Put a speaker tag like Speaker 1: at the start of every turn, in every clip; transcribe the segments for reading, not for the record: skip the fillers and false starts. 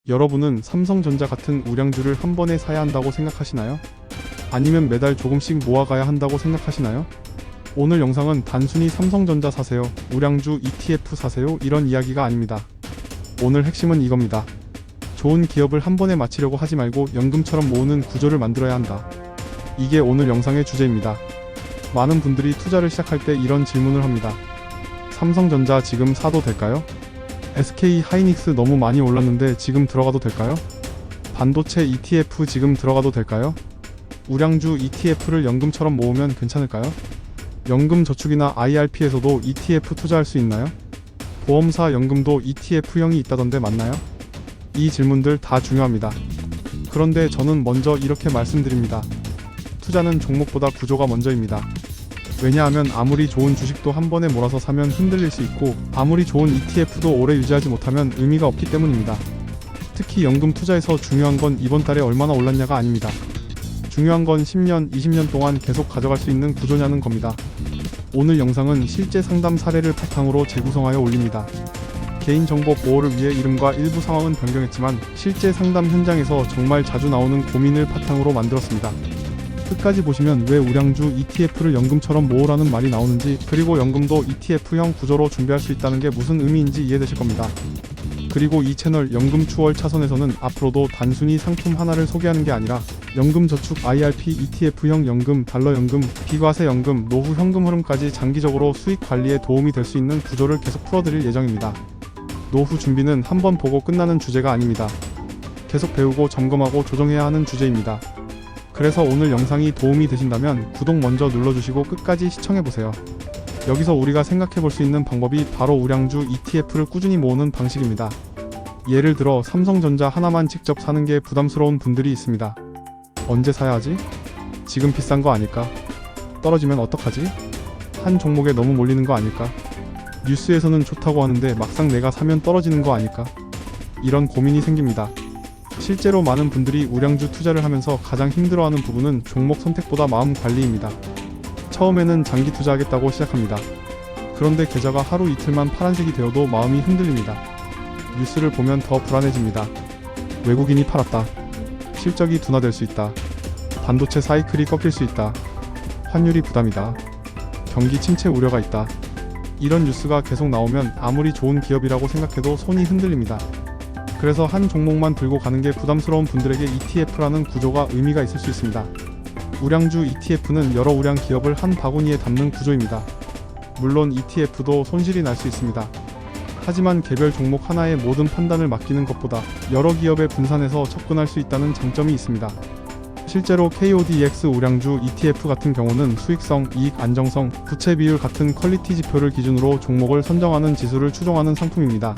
Speaker 1: 여러분은 삼성전자 같은 우량주를 한 번에 사야 한다고 생각하시나요? 아니면 매달 조금씩 모아가야 한다고 생각하시나요? 오늘 영상은 단순히 삼성전자 사세요, 우량주 ETF 사세요 이런 이야기가 아닙니다. 오늘 핵심은 이겁니다. 좋은 기업을 한 번에 마치려고 하지 말고 연금처럼 모으는 구조를 만들어야 한다. 이게 오늘 영상의 주제입니다. 많은 분들이 투자를 시작할 때 이런 질문을 합니다. 삼성전자 지금 사도 될까요? SK 하이닉스 너무 많이 올랐는데 지금 들어가도 될까요? 반도체 ETF 지금 들어가도 될까요? 우량주 ETF를 연금처럼 모으면 괜찮을까요? 연금저축이나 IRP에서도 ETF 투자할 수 있나요? 보험사 연금도 ETF형이 있다던데 맞나요? 이 질문들 다 중요합니다. 그런데 저는 먼저 이렇게 말씀드립니다. 투자는 종목보다 구조가 먼저입니다. 왜냐하면 아무리 좋은 주식도 한 번에 몰아서 사면 흔들릴 수 있고, 아무리 좋은 ETF도 오래 유지하지 못하면 의미가 없기 때문입니다. 특히 연금 투자에서 중요한 건 이번 달에 얼마나 올랐냐가 아닙니다. 중요한 건 10년, 20년 동안 계속 가져갈 수 있는 구조냐는 겁니다. 오늘 영상은 실제 상담 사례를 바탕으로 재구성하여 올립니다. 개인정보 보호를 위해 이름과 일부 상황은 변경했지만 실제 상담 현장에서 정말 자주 나오는 고민을 바탕으로 만들었습니다. 끝까지 보시면 왜 우량주 ETF를 연금처럼 모으라는 말이 나오는지, 그리고 연금도 ETF형 구조로 준비할 수 있다는 게 무슨 의미인지 이해되실 겁니다. 그리고 이 채널 연금 추월 차선에서는 앞으로도 단순히 상품 하나를 소개하는 게 아니라 연금저축 IRP ETF형 연금, 달러연금, 비과세연금, 노후 현금 흐름까지 장기적으로 수익 관리에 도움이 될 수 있는 구조를 계속 풀어드릴 예정입니다. 노후 준비는 한 번 보고 끝나는 주제가 아닙니다. 계속 배우고 점검하고 조정해야 하는 주제입니다. 그래서 오늘 영상이 도움이 되신다면 구독 먼저 눌러주시고 끝까지 시청해보세요. 여기서 우리가 생각해볼 수 있는 방법이 바로 우량주 ETF를 꾸준히 모으는 방식입니다. 예를 들어 삼성전자 하나만 직접 사는 게 부담스러운 분들이 있습니다. 언제 사야 하지? 지금 비싼 거 아닐까? 떨어지면 어떡하지? 한 종목에 너무 몰리는 거 아닐까? 뉴스에서는 좋다고 하는데 막상 내가 사면 떨어지는 거 아닐까? 이런 고민이 생깁니다. 실제로 많은 분들이 우량주 투자를 하면서 가장 힘들어하는 부분은 종목 선택보다 마음 관리입니다. 처음에는 장기 투자하겠다고 시작합니다. 그런데 계좌가 하루 이틀만 파란색이 되어도 마음이 흔들립니다. 뉴스를 보면 더 불안해집니다. 외국인이 팔았다. 실적이 둔화될 수 있다. 반도체 사이클이 꺾일 수 있다. 환율이 부담이다. 경기 침체 우려가 있다. 이런 뉴스가 계속 나오면 아무리 좋은 기업이라고 생각해도 손이 흔들립니다. 그래서 한 종목만 들고 가는 게 부담스러운 분들에게 ETF라는 구조가 의미가 있을 수 있습니다. 우량주 ETF는 여러 우량 기업을 한 바구니에 담는 구조입니다. 물론 ETF도 손실이 날 수 있습니다. 하지만 개별 종목 하나에 모든 판단을 맡기는 것보다 여러 기업에 분산해서 접근할 수 있다는 장점이 있습니다. 실제로 KODX 우량주 ETF 같은 경우는 수익성, 이익 안정성, 부채 비율 같은 퀄리티 지표를 기준으로 종목을 선정하는 지수를 추종하는 상품입니다.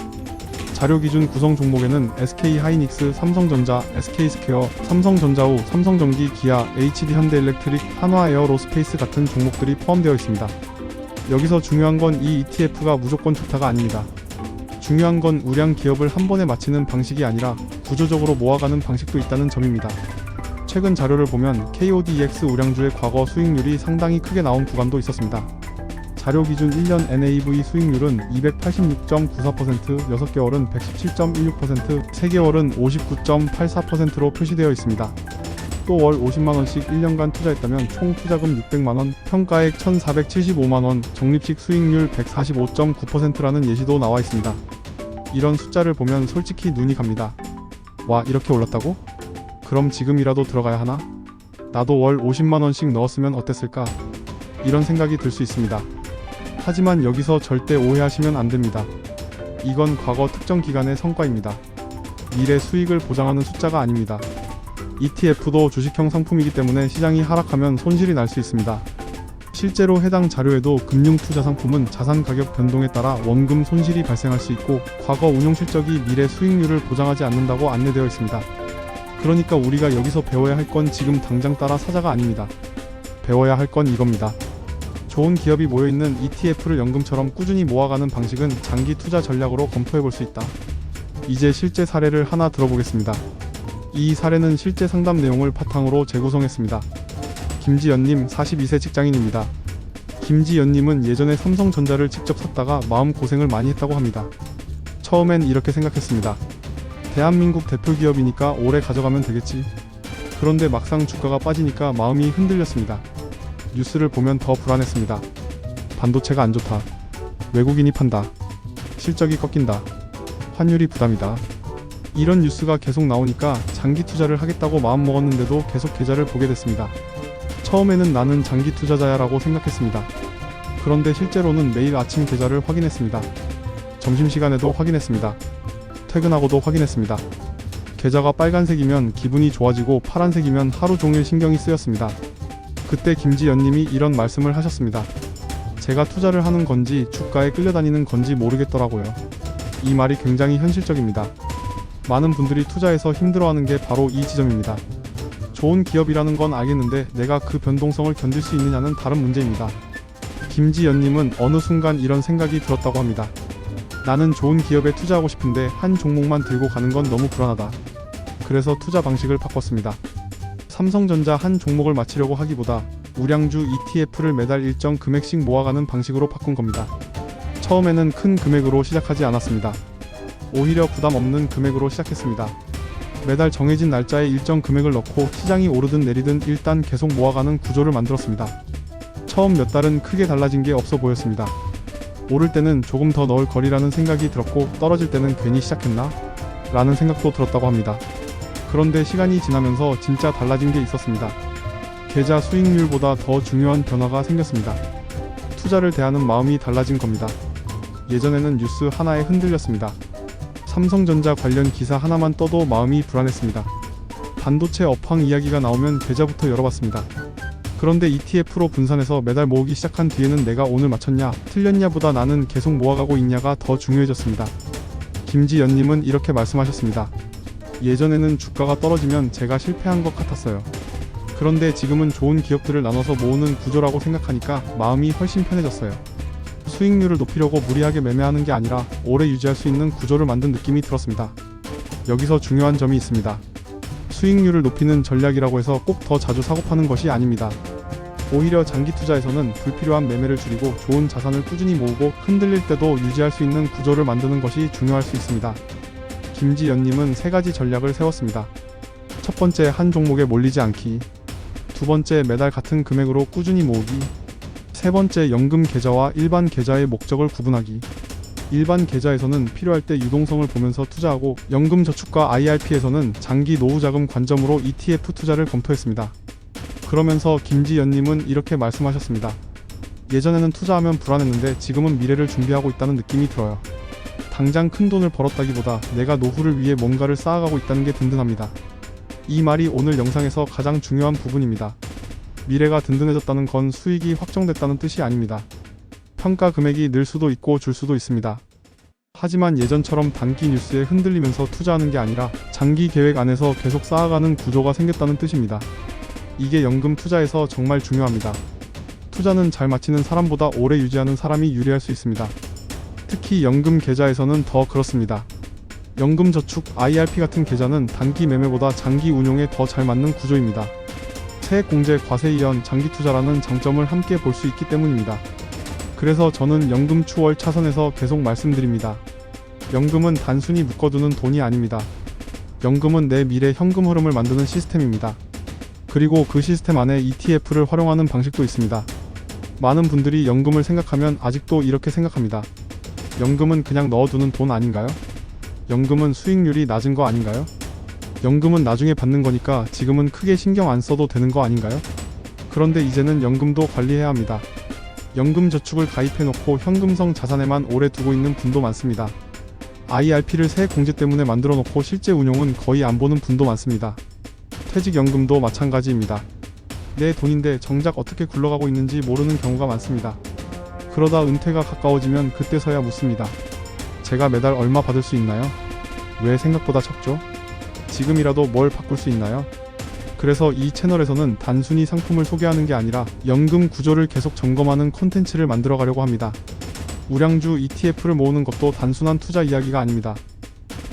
Speaker 1: 자료 기준 구성 종목에는 SK 하이닉스, 삼성전자, SK스퀘어, 삼성전자우, 삼성전기, 기아, HD현대일렉트릭, 한화에어로스페이스 같은 종목들이 포함되어 있습니다. 여기서 중요한 건 이 ETF가 무조건 좋다가 아닙니다. 중요한 건 우량 기업을 한 번에 마치는 방식이 아니라 구조적으로 모아가는 방식도 있다는 점입니다. 최근 자료를 보면 KODX 우량주의 과거 수익률이 상당히 크게 나온 구간도 있었습니다. 자료 기준 1년 NAV 수익률은 286.94%, 6개월은 117.16%, 3개월은 59.84%로 표시되어 있습니다. 또 월 50만원씩 1년간 투자했다면 총 투자금 600만원, 평가액 1475만원, 적립식 수익률 145.9%라는 예시도 나와 있습니다. 이런 숫자를 보면 솔직히 눈이 갑니다. 와, 이렇게 올랐다고? 그럼 지금이라도 들어가야 하나? 나도 월 50만원씩 넣었으면 어땠을까? 이런 생각이 들 수 있습니다. 하지만 여기서 절대 오해하시면 안됩니다. 이건 과거 특정 기간의 성과입니다. 미래 수익을 보장하는 숫자가 아닙니다. ETF도 주식형 상품이기 때문에 시장이 하락하면 손실이 날 수 있습니다. 실제로 해당 자료에도 금융투자 상품은 자산 가격 변동에 따라 원금 손실이 발생할 수 있고, 과거 운용 실적이 미래 수익률을 보장하지 않는다고 안내되어 있습니다. 그러니까 우리가 여기서 배워야 할 건 지금 당장 따라 사자가 아닙니다. 배워야 할 건 이겁니다. 좋은 기업이 모여있는 ETF를 연금처럼 꾸준히 모아가는 방식은 장기 투자 전략으로 검토해볼 수 있다. 이제 실제 사례를 하나 들어보겠습니다. 이 사례는 실제 상담 내용을 바탕으로 재구성했습니다. 김지연님 42세 직장인입니다. 김지연님은 예전에 삼성전자를 직접 샀다가 마음고생을 많이 했다고 합니다. 처음엔 이렇게 생각했습니다. 대한민국 대표 기업이니까 오래 가져가면 되겠지. 그런데 막상 주가가 빠지니까 마음이 흔들렸습니다. 뉴스를 보면 더 불안했습니다. 반도체가 안 좋다. 외국인이 판다. 실적이 꺾인다. 환율이 부담이다. 이런 뉴스가 계속 나오니까 장기 투자를 하겠다고 마음먹었는데도 계속 계좌를 보게 됐습니다. 처음에는 나는 장기 투자자야 라고 생각했습니다. 그런데 실제로는 매일 아침 계좌를 확인했습니다. 점심시간에도 확인했습니다. 퇴근하고도 확인했습니다. 계좌가 빨간색이면 기분이 좋아지고 파란색이면 하루 종일 신경이 쓰였습니다. 그때 김지연님이 이런 말씀을 하셨습니다. 제가 투자를 하는 건지 주가에 끌려다니는 건지 모르겠더라고요. 이 말이 굉장히 현실적입니다. 많은 분들이 투자해서 힘들어하는 게 바로 이 지점입니다. 좋은 기업이라는 건 알겠는데 내가 그 변동성을 견딜 수 있느냐는 다른 문제입니다. 김지연님은 어느 순간 이런 생각이 들었다고 합니다. 나는 좋은 기업에 투자하고 싶은데 한 종목만 들고 가는 건 너무 불안하다. 그래서 투자 방식을 바꿨습니다. 삼성전자 한 종목을 맞추려고 하기보다 우량주 ETF를 매달 일정 금액씩 모아가는 방식으로 바꾼 겁니다. 처음에는 큰 금액으로 시작하지 않았습니다. 오히려 부담 없는 금액으로 시작했습니다. 매달 정해진 날짜에 일정 금액을 넣고 시장이 오르든 내리든 일단 계속 모아가는 구조를 만들었습니다. 처음 몇 달은 크게 달라진 게 없어 보였습니다. 오를 때는 조금 더 넣을 거리라는 생각이 들었고 떨어질 때는 괜히 시작했나? 라는 생각도 들었다고 합니다. 그런데 시간이 지나면서 진짜 달라진 게 있었습니다. 계좌 수익률보다 더 중요한 변화가 생겼습니다. 투자를 대하는 마음이 달라진 겁니다. 예전에는 뉴스 하나에 흔들렸습니다. 삼성전자 관련 기사 하나만 떠도 마음이 불안했습니다. 반도체 업황 이야기가 나오면 계좌부터 열어봤습니다. 그런데 ETF로 분산해서 매달 모으기 시작한 뒤에는 내가 오늘 맞췄냐, 틀렸냐 보다 나는 계속 모아가고 있냐가 더 중요해졌습니다. 김지연님은 이렇게 말씀하셨습니다. 예전에는 주가가 떨어지면 제가 실패한 것 같았어요. 그런데 지금은 좋은 기업들을 나눠서 모으는 구조라고 생각하니까 마음이 훨씬 편해졌어요. 수익률을 높이려고 무리하게 매매하는 게 아니라 오래 유지할 수 있는 구조를 만든 느낌이 들었습니다. 여기서 중요한 점이 있습니다. 수익률을 높이는 전략이라고 해서 꼭 더 자주 사고 파는 것이 아닙니다. 오히려 장기 투자에서는 불필요한 매매를 줄이고 좋은 자산을 꾸준히 모으고 흔들릴 때도 유지할 수 있는 구조를 만드는 것이 중요할 수 있습니다. 김지연님은 3가지 전략을 세웠습니다. 첫 번째, 한 종목에 몰리지 않기. 두 번째, 매달 같은 금액으로 꾸준히 모으기. 세 번째, 연금 계좌와 일반 계좌의 목적을 구분하기. 일반 계좌에서는 필요할 때 유동성을 보면서 투자하고 연금저축과 IRP에서는 장기 노후자금 관점으로 ETF 투자를 검토했습니다. 그러면서 김지연님은 이렇게 말씀하셨습니다. 예전에는 투자하면 불안했는데 지금은 미래를 준비하고 있다는 느낌이 들어요. 당장 큰 돈을 벌었다기보다 내가 노후를 위해 뭔가를 쌓아가고 있다는 게 든든합니다. 이 말이 오늘 영상에서 가장 중요한 부분입니다. 미래가 든든해졌다는 건 수익이 확정됐다는 뜻이 아닙니다. 평가 금액이 늘 수도 있고 줄 수도 있습니다. 하지만 예전처럼 단기 뉴스에 흔들리면서 투자하는 게 아니라 장기 계획 안에서 계속 쌓아가는 구조가 생겼다는 뜻입니다. 이게 연금 투자에서 정말 중요합니다. 투자는 잘 마치는 사람보다 오래 유지하는 사람이 유리할 수 있습니다. 특히 연금 계좌에서는 더 그렇습니다. 연금저축, IRP 같은 계좌는 단기 매매보다 장기 운용에 더 잘 맞는 구조입니다. 세액공제, 과세이연, 장기 투자라는 장점을 함께 볼 수 있기 때문입니다. 그래서 저는 연금 추월 차선에서 계속 말씀드립니다. 연금은 단순히 묶어두는 돈이 아닙니다. 연금은 내 미래 현금 흐름을 만드는 시스템입니다. 그리고 그 시스템 안에 ETF를 활용하는 방식도 있습니다. 많은 분들이 연금을 생각하면 아직도 이렇게 생각합니다. 연금은 그냥 넣어두는 돈 아닌가요? 연금은 수익률이 낮은 거 아닌가요? 연금은 나중에 받는 거니까 지금은 크게 신경 안 써도 되는 거 아닌가요? 그런데 이제는 연금도 관리해야 합니다. 연금저축을 가입해놓고 현금성 자산에만 오래 두고 있는 분도 많습니다. IRP를 세액공제 때문에 만들어놓고 실제 운용은 거의 안 보는 분도 많습니다. 퇴직연금도 마찬가지입니다. 내 돈인데 정작 어떻게 굴러가고 있는지 모르는 경우가 많습니다. 그러다 은퇴가 가까워지면 그때서야 묻습니다. 제가 매달 얼마 받을 수 있나요? 왜 생각보다 적죠? 지금이라도 뭘 바꿀 수 있나요? 그래서 이 채널에서는 단순히 상품을 소개하는 게 아니라 연금 구조를 계속 점검하는 콘텐츠를 만들어 가려고 합니다. 우량주 ETF를 모으는 것도 단순한 투자 이야기가 아닙니다.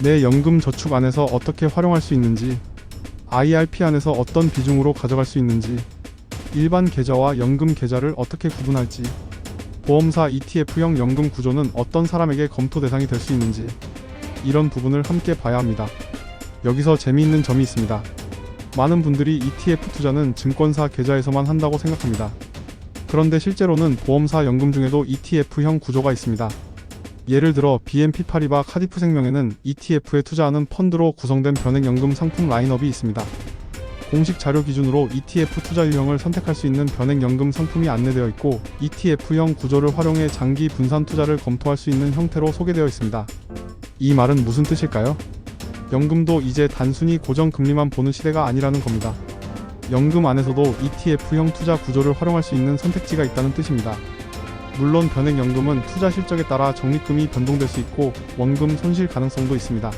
Speaker 1: 내 연금 저축 안에서 어떻게 활용할 수 있는지, IRP 안에서 어떤 비중으로 가져갈 수 있는지, 일반 계좌와 연금 계좌를 어떻게 구분할지, 보험사 ETF형 연금 구조는 어떤 사람에게 검토 대상이 될 수 있는지, 이런 부분을 함께 봐야 합니다. 여기서 재미있는 점이 있습니다. 많은 분들이 ETF 투자는 증권사 계좌에서만 한다고 생각합니다. 그런데 실제로는 보험사 연금 중에도 ETF형 구조가 있습니다. 예를 들어 BNP 파리바 카디프 생명에는 ETF에 투자하는 펀드로 구성된 변액연금 상품 라인업이 있습니다. 공식 자료 기준으로 ETF 투자 유형을 선택할 수 있는 변액연금 상품이 안내되어 있고 ETF형 구조를 활용해 장기 분산 투자를 검토할 수 있는 형태로 소개되어 있습니다. 이 말은 무슨 뜻일까요? 연금도 이제 단순히 고정금리만 보는 시대가 아니라는 겁니다. 연금 안에서도 ETF형 투자 구조를 활용할 수 있는 선택지가 있다는 뜻입니다. 물론 변액연금은 투자 실적에 따라 적립금이 변동될 수 있고 원금 손실 가능성도 있습니다.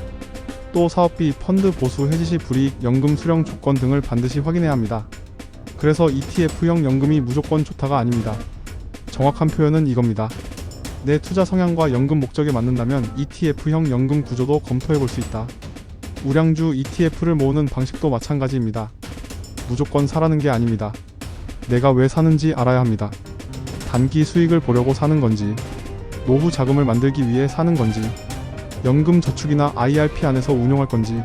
Speaker 1: 또 사업비, 펀드 보수 해지 시 불이익, 연금 수령 조건 등을 반드시 확인해야 합니다. 그래서 ETF형 연금이 무조건 좋다가 아닙니다. 정확한 표현은 이겁니다. 내 투자 성향과 연금 목적에 맞는다면 ETF형 연금 구조도 검토해 볼 수 있다. 우량주 ETF를 모으는 방식도 마찬가지입니다. 무조건 사라는 게 아닙니다. 내가 왜 사는지 알아야 합니다. 단기 수익을 보려고 사는 건지, 노후 자금을 만들기 위해 사는 건지, 연금 저축이나 IRP 안에서 운용할 건지,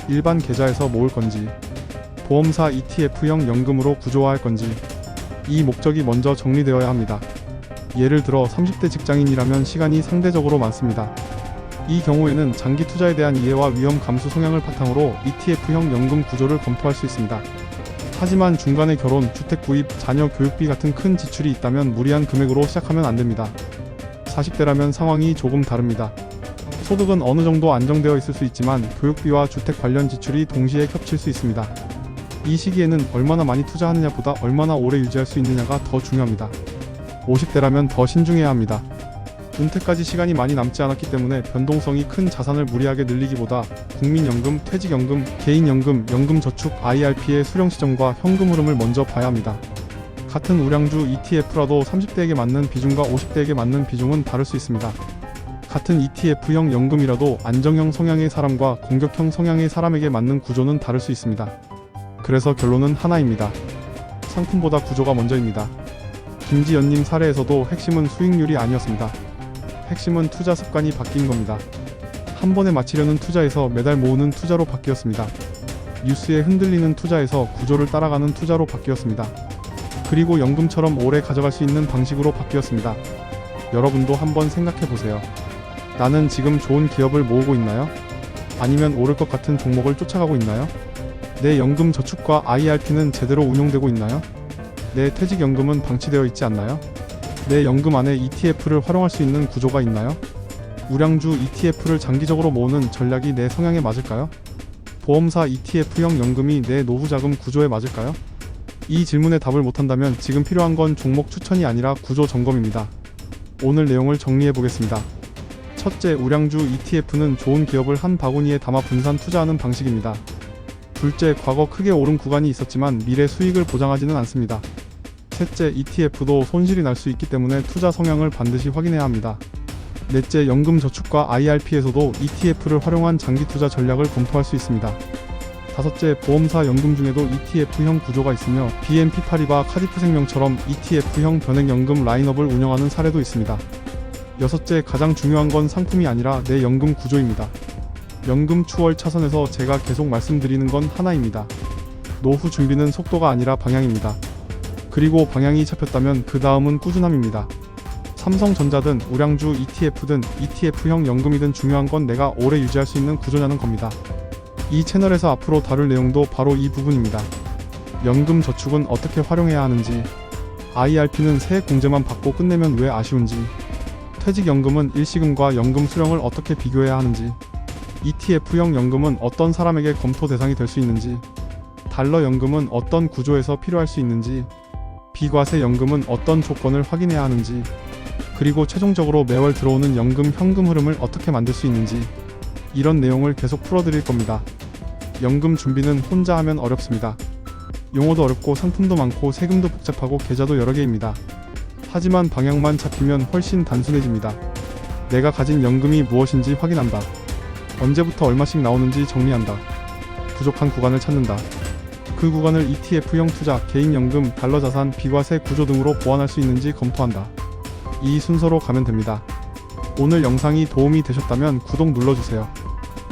Speaker 1: 일반 계좌에서 모을 건지, 보험사 ETF형 연금으로 구조화할 건지, 이 목적이 먼저 정리되어야 합니다. 예를 들어 30대 직장인이라면 시간이 상대적으로 많습니다. 이 경우에는 장기 투자에 대한 이해와 위험 감수 성향을 바탕으로 ETF형 연금 구조를 검토할 수 있습니다. 하지만 중간에 결혼, 주택 구입, 자녀 교육비 같은 큰 지출이 있다면 무리한 금액으로 시작하면 안됩니다. 40대라면 상황이 조금 다릅니다. 소득은 어느 정도 안정되어 있을 수 있지만 교육비와 주택 관련 지출이 동시에 겹칠 수 있습니다. 이 시기에는 얼마나 많이 투자하느냐보다 얼마나 오래 유지할 수 있느냐가 더 중요합니다. 50대라면 더 신중해야 합니다. 은퇴까지 시간이 많이 남지 않았기 때문에 변동성이 큰 자산을 무리하게 늘리기보다 국민연금, 퇴직연금, 개인연금, 연금저축, IRP의 수령 시점과 현금 흐름을 먼저 봐야 합니다. 같은 우량주 ETF라도 30대에게 맞는 비중과 50대에게 맞는 비중은 다를 수 있습니다. 같은 ETF형 연금이라도 안정형 성향의 사람과 공격형 성향의 사람에게 맞는 구조는 다를 수 있습니다. 그래서 결론은 하나입니다. 상품보다 구조가 먼저입니다. 김지연님 사례에서도 핵심은 수익률이 아니었습니다. 핵심은 투자 습관이 바뀐 겁니다. 한 번에 마치려는 투자에서 매달 모으는 투자로 바뀌었습니다. 뉴스에 흔들리는 투자에서 구조를 따라가는 투자로 바뀌었습니다. 그리고 연금처럼 오래 가져갈 수 있는 방식으로 바뀌었습니다. 여러분도 한번 생각해 보세요. 나는 지금 좋은 기업을 모으고 있나요? 아니면 오를 것 같은 종목을 쫓아가고 있나요? 내 연금 저축과 IRP는 제대로 운용되고 있나요? 내 퇴직연금은 방치되어 있지 않나요? 내 연금 안에 ETF를 활용할 수 있는 구조가 있나요? 우량주 ETF를 장기적으로 모으는 전략이 내 성향에 맞을까요? 보험사 ETF형 연금이 내 노후자금 구조에 맞을까요? 이 질문에 답을 못한다면 지금 필요한 건 종목 추천이 아니라 구조 점검입니다. 오늘 내용을 정리해 보겠습니다. 첫째, 우량주 ETF는 좋은 기업을 한 바구니에 담아 분산 투자하는 방식입니다. 둘째, 과거 크게 오른 구간이 있었지만 미래 수익을 보장하지는 않습니다. 셋째, ETF도 손실이 날 수 있기 때문에 투자 성향을 반드시 확인해야 합니다. 넷째, 연금 저축과 IRP에서도 ETF를 활용한 장기 투자 전략을 검토할 수 있습니다. 다섯째, 보험사 연금 중에도 ETF형 구조가 있으며 BNP 파리바 카디프 생명처럼 ETF형 변액연금 라인업을 운영하는 사례도 있습니다. 여섯째, 가장 중요한 건 상품이 아니라 내 연금 구조입니다. 연금 추월 차선에서 제가 계속 말씀드리는 건 하나입니다. 노후 준비는 속도가 아니라 방향입니다. 그리고 방향이 잡혔다면 그 다음은 꾸준함입니다. 삼성전자든 우량주 ETF든 ETF형 연금이든 중요한 건 내가 오래 유지할 수 있는 구조냐는 겁니다. 이 채널에서 앞으로 다룰 내용도 바로 이 부분입니다. 연금 저축은 어떻게 활용해야 하는지, IRP는 세액 공제만 받고 끝내면 왜 아쉬운지, 퇴직연금은 일시금과 연금 수령을 어떻게 비교해야 하는지, ETF형 연금은 어떤 사람에게 검토 대상이 될 수 있는지, 달러 연금은 어떤 구조에서 필요할 수 있는지, 비과세 연금은 어떤 조건을 확인해야 하는지, 그리고 최종적으로 매월 들어오는 연금 현금 흐름을 어떻게 만들 수 있는지, 이런 내용을 계속 풀어드릴 겁니다. 연금 준비는 혼자 하면 어렵습니다. 용어도 어렵고 상품도 많고 세금도 복잡하고 계좌도 여러 개입니다. 하지만 방향만 잡히면 훨씬 단순해집니다. 내가 가진 연금이 무엇인지 확인한다. 언제부터 얼마씩 나오는지 정리한다. 부족한 구간을 찾는다. 그 구간을 ETF형 투자, 개인연금, 달러자산, 비과세 구조 등으로 보완할 수 있는지 검토한다. 이 순서로 가면 됩니다. 오늘 영상이 도움이 되셨다면 구독 눌러주세요.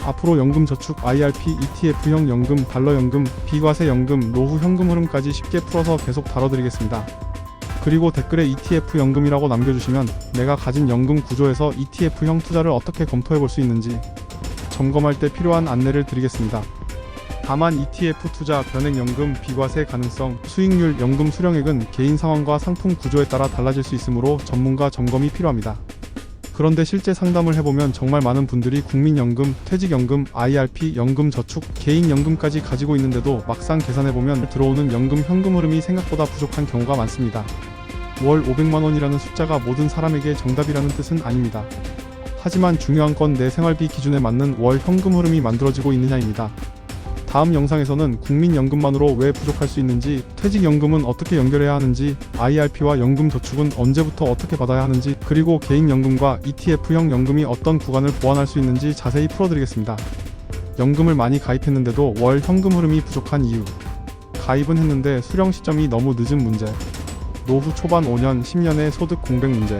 Speaker 1: 앞으로 연금 저축, IRP, ETF형 연금, 달러 연금, 비과세 연금, 노후 현금 흐름까지 쉽게 풀어서 계속 다뤄드리겠습니다. 그리고 댓글에 ETF 연금이라고 남겨주시면 내가 가진 연금 구조에서 ETF형 투자를 어떻게 검토해 볼 수 있는지 점검할 때 필요한 안내를 드리겠습니다. 다만 ETF 투자, 변액연금, 비과세 가능성, 수익률, 연금 수령액은 개인 상황과 상품 구조에 따라 달라질 수 있으므로 전문가 점검이 필요합니다. 그런데 실제 상담을 해보면 정말 많은 분들이 국민연금, 퇴직연금, IRP, 연금저축, 개인연금까지 가지고 있는데도 막상 계산해보면 들어오는 연금 현금 흐름이 생각보다 부족한 경우가 많습니다. 월 500만원이라는 숫자가 모든 사람에게 정답이라는 뜻은 아닙니다. 하지만 중요한 건 내 생활비 기준에 맞는 월 현금 흐름이 만들어지고 있느냐입니다. 다음 영상에서는 국민연금만으로 왜 부족할 수 있는지, 퇴직연금은 어떻게 연결해야 하는지, IRP와 연금저축은 언제부터 어떻게 받아야 하는지, 그리고 개인연금과 ETF형 연금이 어떤 구간을 보완할 수 있는지 자세히 풀어드리겠습니다. 연금을 많이 가입했는데도 월 현금 흐름이 부족한 이유, 가입은 했는데 수령 시점이 너무 늦은 문제, 노후 초반 5년, 10년의 소득 공백 문제,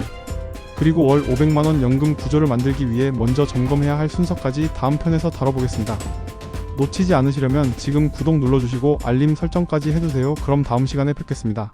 Speaker 1: 그리고 월 500만원 연금 구조를 만들기 위해 먼저 점검해야 할 순서까지 다음 편에서 다뤄보겠습니다. 놓치지 않으시려면 지금 구독 눌러주시고 알림 설정까지 해두세요. 그럼 다음 시간에 뵙겠습니다.